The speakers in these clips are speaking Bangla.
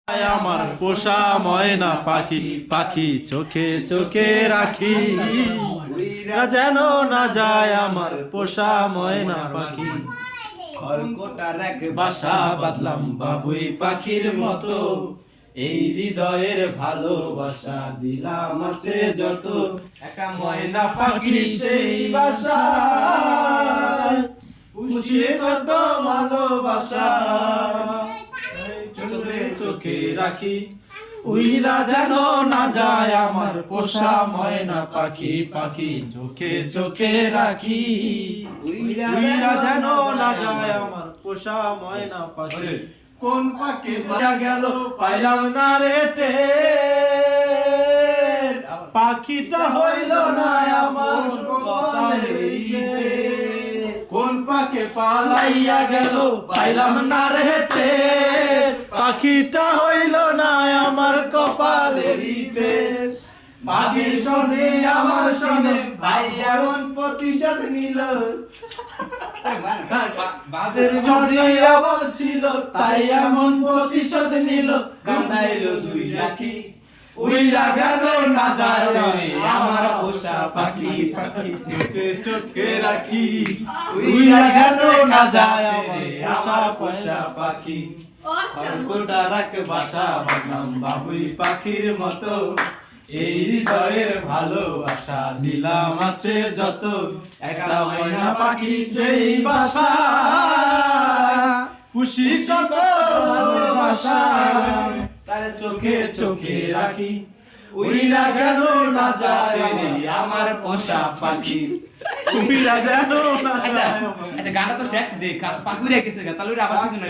আমার পোষা ময়না পাখি পাখি চোখে চোখে রাখি যেন না যায় আমার পোষা ময়না পাখি খড়কোটার এক বাসা বাঁধলাম বাবুই পাখির মতো এই হৃদয়ের ভালোবাসা দিলাম আছে যত একা ময়না পাখি সেই বাসা পুষিয়ে কত ভালোবাসা চোখে চোখে রাখি উইরা যেন না যায় আমার পোষা ময়না পাখি পাখি চোখে চোখে রাখি উইরা যেন না যায় আমার পোষা ময়না পাখি কোন পাখি মারা গেল পাইলাম না রে টের পাখিটা হইল না আমার কপালে কোন পাখি পালাইয়া গেল পাইলাম না রে টের পাখিটা হইল না আমার কপালেরই টের মাগির সনে আমার সনে ভাই এমন প্রতিশোধ নিল বাদের জড়ে অভাব ছিল তাই এমন প্রতিশোধ নিল কান্দাইল দুই রাখি উইরা যেন না যায় রে আমার পোষা পাখি পাখি চোখে চোখে রাখি উইরা যেন না যায় রে আমার পোষা পাখি খড়কোটার এক বাসা বাঁধলাম বাবুই পাখির মতো এই হৃদয়ের ভালোবাসা দিলাম আছে যত একটা ময়না পাখি সেই বাসা খুশি কত ভালোবাসা তার চোখে চোখে রাখি উইরা যেন না যায় রে আমার পোষা পাখি উইরা যেন না যায় আচ্ছা গানটা তো শেষ দে পাকুরে গেছে গা তাহলে আবার কিছু নাই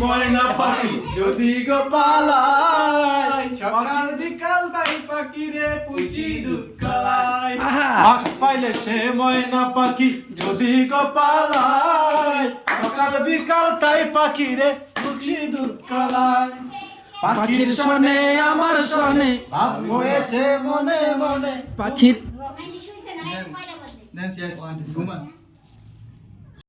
ময়না পাখি যদি গো পালাই সকাল বিকাল তাই পাখি রে পুষি দুধ খায় আখ পাইলে সে ময়না পাখি যদি গো পালাই সকাল বিকাল তাই পাখি রে পুষি দুধ খায় পাখির শোনে আমার শোনে ভাব হয়েছে মনে মনে পাখির দেন শেষ ঘুমা